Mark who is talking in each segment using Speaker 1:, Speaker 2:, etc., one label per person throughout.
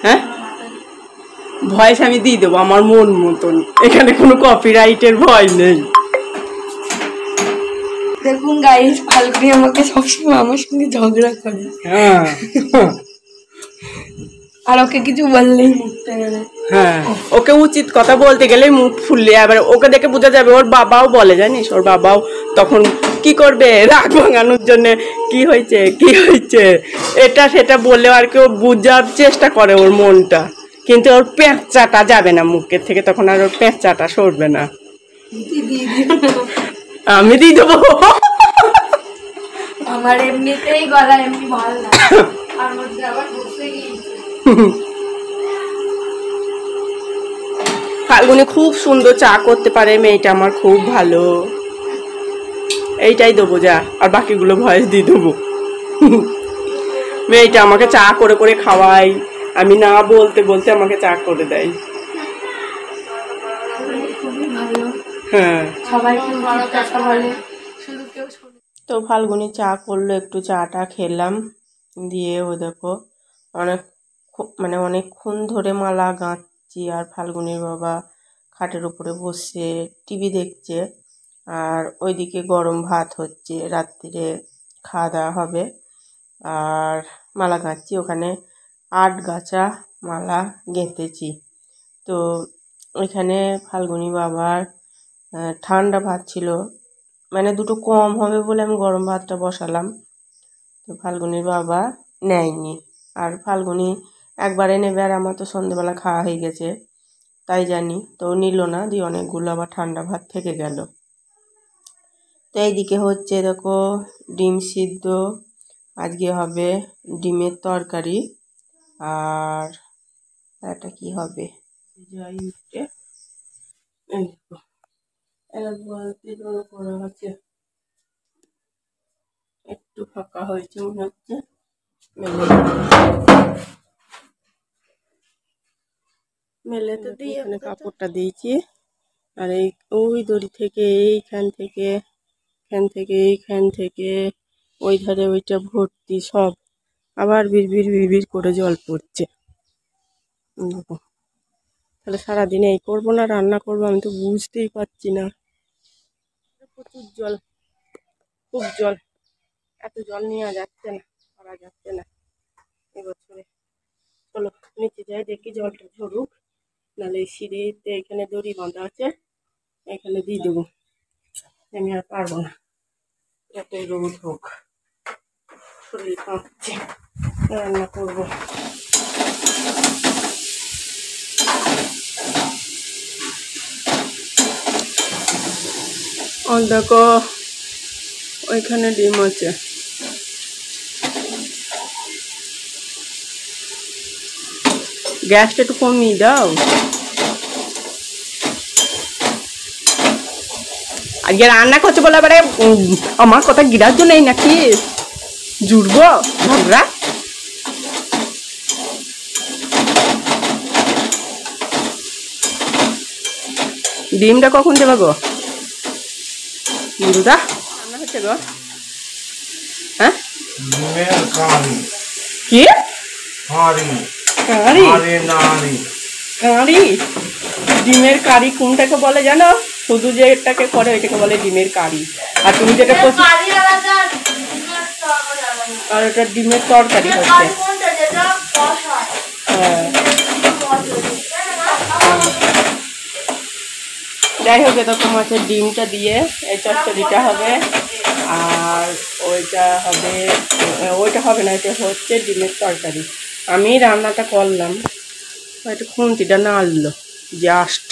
Speaker 1: হ্যাঁ ভয়েস আমি দিয়ে দেবো আমার মন মতন, এখানে কোনো কপিরাইটের ভয় নেই।
Speaker 2: দেখুন গাইস, ফাল্গুনি আমাকে সবসময় আমার সঙ্গে ঝগড়া করে।
Speaker 1: হ্যাঁ
Speaker 2: আর ওকে কিছু বললেই মুখতে গেলে,
Speaker 1: হ্যাঁ ওকে উচিত কথা বলতে গেলে মুখ ফুললে, আবার ওকে দেখে বোঝা যাবে। ওর বাবাও বলে জানিস, ওর বাবাও তখন কি করবে রাগ ভাঙানোর জন্য, কি হয়েছে কি হয়েছে এটা সেটা বললেও আর কি ও বোঝার চেষ্টা করে ওর মনটা, কিন্তু ওর পেঁচাটা যাবে না মুখের থেকে, তখন আর ওর পেঁচাটা সরবে না। আমি দিয়ে দেবো।
Speaker 2: আমার এমনিতেই গলা এমনি ভালো না, আর মধ্যে আবার বসে গিয়েছে।
Speaker 1: ফাল্গুনি খুব সুন্দর চা করতে পারে, মেয়েটা আমার খুব ভালো। এইটাই দেবো যা, আর বাকিগুলো ভয়েস দিয়ে দেবো। মেয়েটা আমাকে চা করে করে খাওয়াই, আমি না বলতে বলতে আমাকে চা করে দেয়। হ্যাঁ তো ফাল্গুনি চা করলো, একটু চাটা খেলাম, দিয়ে ও দেখো অনেকক্ষণ ধরে মালা গাঁথছি, আর ফাল্গুনির বাবা খাটের উপরে বসে টিভি দেখছে, আর ওইদিকে গরম ভাত হচ্ছে, রাত্রিরে খাওয়া দাওয়া হবে। আর মালা গাঁথছি, ওখানে 8 গাছা মালা গেঁথেছি। তো ওইখানে ফাল্গুনি বাবার ঠান্ডা ভাত ছিল, মানে দুটো কম হবে বলে আমি গরম ভাতটা বসালাম। তো ফাল্গুনির বাবা নেয়নি, আর ফাল্গুনি একবারে নেবে, আর আমার তো সন্ধেবেলা খাওয়া হয়ে গেছে তাই জানি, তো নিল না, দিয়ে অনেকগুলো আবার ঠান্ডা ভাত থেকে গেল। তো এইদিকে হচ্ছে দেখো ডিম সিদ্ধ, আজকে হবে ডিমের তরকারি, আর এটা কি হবে যাই উঠে করা হচ্ছে, একটু ফাঁকা হয়েছে মনে হচ্ছে, মেলে তো দিয়ে এখানে কাপড়টা দিয়েছি, আর এই ওই দড়ি থেকে এইখান থেকে এইখান থেকে ওই ধারে ওইটা ভর্তি সব, আবার বিড়বিড় করে জল পড়ছে। তাহলে সারাদিন এই করবো না রান্না করবো, আমি তো বুঝতেই পারছি না। প্রচুর জল, খুব জল, এত জল নেওয়া যাচ্ছে না, করা যাচ্ছে না এবছরে। চলো নিচে যাই, দেখি জলটা ঝরুক, নাহলে সিঁড়িতে এখানে দড়ি বাঁধা আছে, এখানে দিয়ে দেবো, আমি আর পারবো না, যতই রোদ হোক। শরীর কাঁপছে, রান্না করবো। দেখো ওইখানে ডিম আছে, গ্যাসটা একটু কমিয়ে দাও। আজকে রান্না করছে বলে এবারে আমার কথা গ্রাহ্য নেই নাকি, জুড়বো ঝগড়া। ডিমটা কখন দেবা গো দুদা? রান্না হচ্ছে গো, হ্যাঁ কি কারি? ডিমের কারি কোনটাকে বলে জানো? শুধু যেটাকে করে ওইটাকে বলে ডিমের কারি, আর তুমি যেটা করছো আর ওটা ডিমের তরকারি হচ্ছে। হ্যাঁ যাই হোক, এরকম মাছের ডিমটা দিয়ে এই চচ্চড়িটা হবে, আর ওইটা হবে না, এটা হচ্ছে ডিমের তরকারি। আমি রান্নাটা করলাম, হয়তো খুন্তিটা নাড়লো জাস্ট।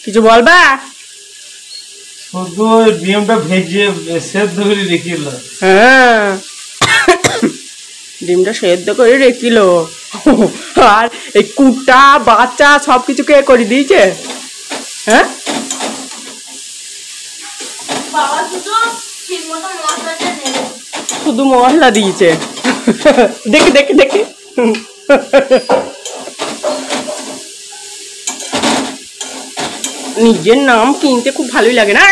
Speaker 1: কিছু বলবা?
Speaker 3: শুধু ডিমটা ভেজে সেদ্ধ করে রেখিল।
Speaker 1: হ্যাঁ ডিমটা সেদ্ধ করে রেখিল, আর এই কুটা বাচ্চা সব কিছু কে করে দিয়েছে? হ্যাঁ শুধু মশলা দিয়েছে, দেখি দেখি দেখি। নিজের নাম কিনতে খুব ভালোই লাগে না।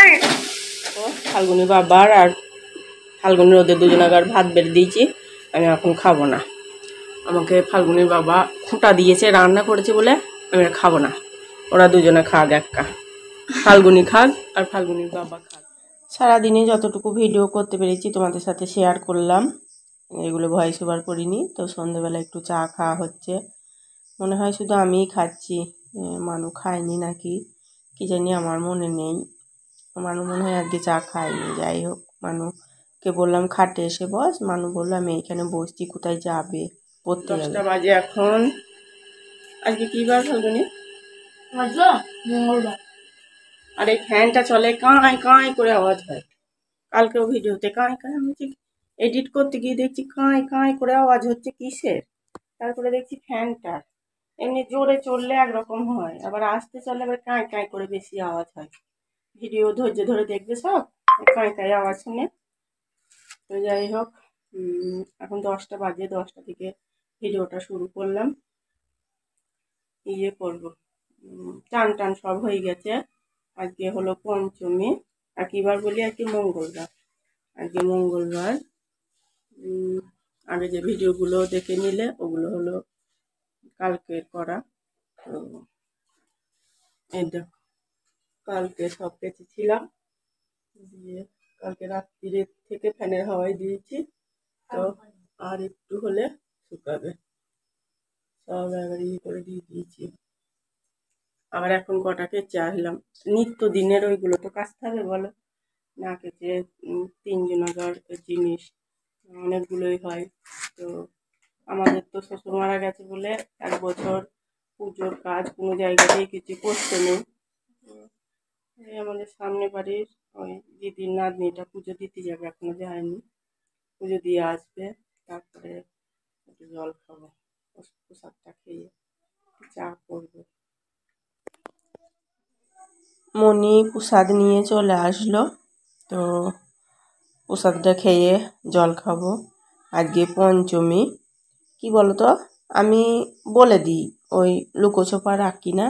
Speaker 1: ফাল্গুনি বাবার আর ফাল্গুনির ওদের দুজনাকার ভাত বেড়ে দিয়েছি, আমি এখন খাবো না। আমাকে ফাল্গুনির বাবা খুঁটা দিয়েছে, রান্না করেছে বলে আমি খাবো না। ওরা দুজনে খাক একা, ফাল্গুনি খাক আর ফাল্গুনির বাবা খাক। সারাদিনে যতটুকু ভিডিও করতে পেরেছি তোমাদের সাথে শেয়ার করলাম, এগুলো ভয়েস ওভার করিনি। তো সন্ধ্যেবেলা একটু চা খাওয়া হচ্ছে, মনে হয় শুধু আমিই খাচ্ছি, মানু খায়নি নাকি কি জানি, আমার মনে নেই। মানু মনে হয় আজকে চা খায়নি। যাই হোক, মানুকে বললাম খাটে এসে বস, মানু বললো আমি এইখানে বসছি, কোথায় যাবে পড়তে। 10টা বাজে এখন। আজকে কি বার ফাল্গুনি?
Speaker 2: মঙ্গলবার।
Speaker 1: আর এই ফ্যানটা চলে কাঁই কাঁই করে আওয়াজ হয়। কালকেও ভিডিওতে কাঁই কাঁই, আমি এডিট করতে গিয়ে দেখছি কাঁই কাঁই করে আওয়াজ হচ্ছে কিসের। তারপরে দেখছি ফ্যানটা এমনি জোরে চললে একরকম হয়, আবার আস্তে চললে আবার কাঁই কাঁই করে বেশি আওয়াজ হয়। ভিডিও ধৈর্য ধরে দেখবে সব, কাঁই কাঁই আওয়াজ শুনে। তো যাই হোক, এখন 10টা বাজে, 10টা থেকে ভিডিওটা শুরু করলাম। করবো, টান টান সব হয়ে গেছে। আজকে হলো পঞ্চমী, আর কিবার বলি আজকে মঙ্গলবার। আজকে মঙ্গলবার। আগে যে ভিডিওগুলো দেখে নিলে ওগুলো হলো কালকের করা। তো এই দেখো, কালকে সব কেচেছিলাম, দিয়ে কালকে রাত্রিরে থেকে ফ্যানের হাওয়ায় দিয়েছি। তো আর একটু হলে শুকাবে, সব এবার করে দিয়ে দিয়েছি। আবার এখন কটা কেচে আসলাম, নিত্য দিনের ওইগুলো তো কাচতে হবে বলো, না কেচে 3 জিনিস অনেকগুলোই হয়। তো আমাদের তো শ্বশুর মারা গেছে বলে 1 বছর পুজোর কাজ কোনো জায়গাতেই কিছু করতে নেই। এই আমাদের সামনে বাড়ির ওই দিদির নাতনিটা পুজো দিতে যাবে, এখনো যায়নি, পুজো দিয়ে আসবে, তারপরে একটু জল খাবো, প্রসাদটা খেয়ে চা করবো। মনি প্রসাদ নিয়ে চলে আসলো, তো প্রসাদটা খেয়ে জল খাবো। আজকে পঞ্চমী, কি বলতো, আমি বলে দিই ওই লুকোছোপা রাখি না,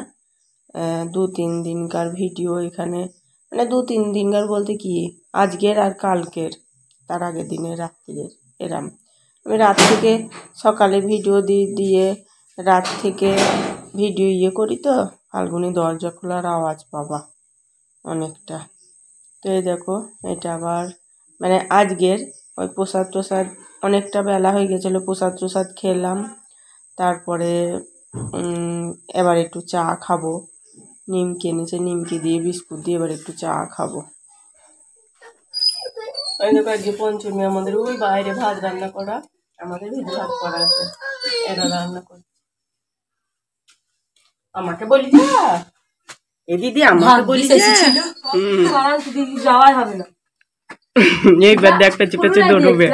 Speaker 1: 2-3 দিনকার ভিডিও এখানে, মানে 2-3 দিনকার বলতে কি আজকের আর কালকের, তার আগের দিনের রাত্রিরের, এরম আমি রাত থেকে সকালে ভিডিও দিয়ে রাত থেকে ভিডিও করি। তো ফাল্গুনি দরজা খোলার আওয়াজ পাবা অনেকটা। তো এই দেখো, এটা আবার মানে আজকের ওই প্রসাদ টোসাদ, অনেকটা বেলা হয়ে গেছিলো, প্রসাদ টোসাদ খেলাম। তারপরে এবার একটু চা খাবো, নিমকি এনেছে, নিমকি দিয়ে বিস্কুট দিয়ে এবার একটু চা খাবো। ওই দেখো, আজকে পঞ্চমী, আমাদের ওই বাইরে ভাত রান্না করা, আমাদের ভিতরে ভাত করা আছে, এরা রান্না করে। আমাকে বলি যা, এ দিদি আমাকে বলি
Speaker 2: যাওয়াই হবে না।
Speaker 1: এইবার একটা চেপে চেপে ঢুকবে।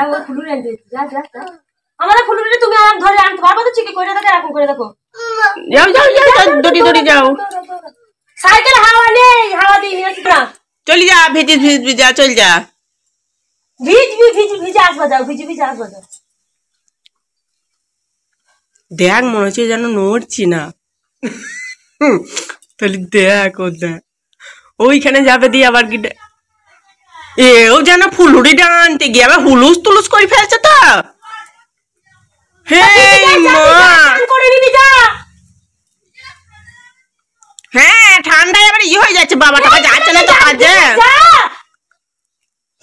Speaker 2: আমাদের ফুলুরি তুমি আর ধরে আনতে পারবো তো, চিকে কইরা দেখো, এরকম করে দেখো।
Speaker 1: যাও যাও যাও, দড়ি দড়ি যাও।
Speaker 2: সাইকেল হাওয়া নেই, হাওয়া দিই নিয়ে না।
Speaker 1: চলি যা, ভিজি যা, চল যা।
Speaker 2: ভিজে আসবা যাও, ভিজে আসবা যাও।
Speaker 1: দেখ, মনে হচ্ছে যেন নড়ছি না। তাহলে দেখ, ও দেখ ওইখানে যাবে দিয়ে আবার কি এও যেন ফুলুরিটা আনতে গিয়ে আবার হুলুস তুলুস করে ফেলছে তো। হ্যাঁ, ঠান্ডায় আবার হয়ে যাচ্ছে, বাবা টাকা যাচ্ছে না তো কাজে,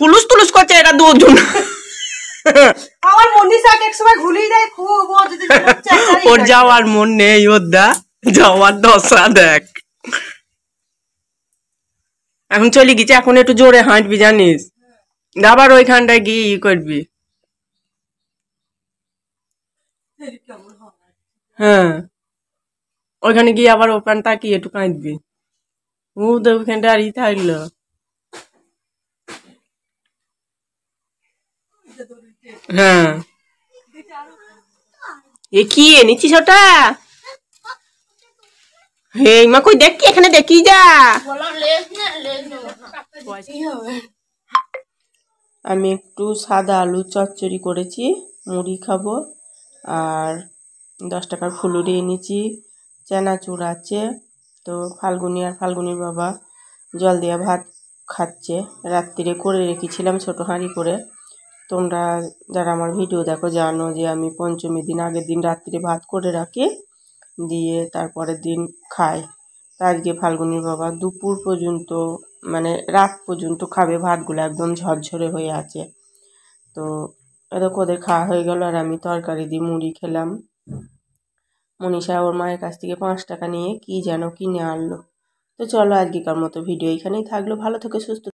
Speaker 1: হুলুস তুলুস করছে এরা দুজন।
Speaker 2: আমার মনীষা এক সময় ঘুলিয়ে দেয় খুব,
Speaker 1: ওর যাওয়ার মন নেই, ওর দা যাওয়ার দশা দেখ। এখন চলে গেছে, এখন একটু জোরে হাঁটবি জানিস, আবার ওইখানটায় গিয়ে করবি। হ্যাঁ, ওইখানে গিয়ে আবার ওখান তাকিয়ে একটু কাঁদবি। ও তো ওইখানটা আর থাকলো। হ্যাঁ, এ কি এনেছিস ওটা? হে মা, কই দেখি, এখানে দেখি যা। আমি একটু সাদা আলু চচ্চড়ি করেছি, মুড়ি খাবো। আর 10 টাকার ফুলুরি এনেছি, চানাচুর আছে। তো ফাল্গুনি আর ফাল্গুনির বাবা জল দেওয়া ভাত খাচ্ছে, রাত্রিরে করে রেখেছিলাম ছোটো হাঁড়ি করে, তোমরা যারা আমার ভিডিও দেখো জানো যে আমি পঞ্চমীর দিন আগের দিন রাত্রিরে ভাত করে রাখি, দিয়ে তারপরের দিন খাই। তা আজকে ফাল্গুনির বাবা দুপুর পর্যন্ত মানে রাত পর্যন্ত খাবে, ভাতগুলো একদম ঝরঝরে হয়ে আছে। তো এরকম ওদের খাওয়া হয়ে গেল, আর আমি তরকারি দিয়ে মুড়ি খেলাম। মনীষা ওর মায়ের কাছ থেকে 5 টাকা নিয়ে কি যেন কিনে আনলো। তো চলো আজকেকার মতো ভিডিও এখানেই থাকলো, ভালো থেকে সুস্থ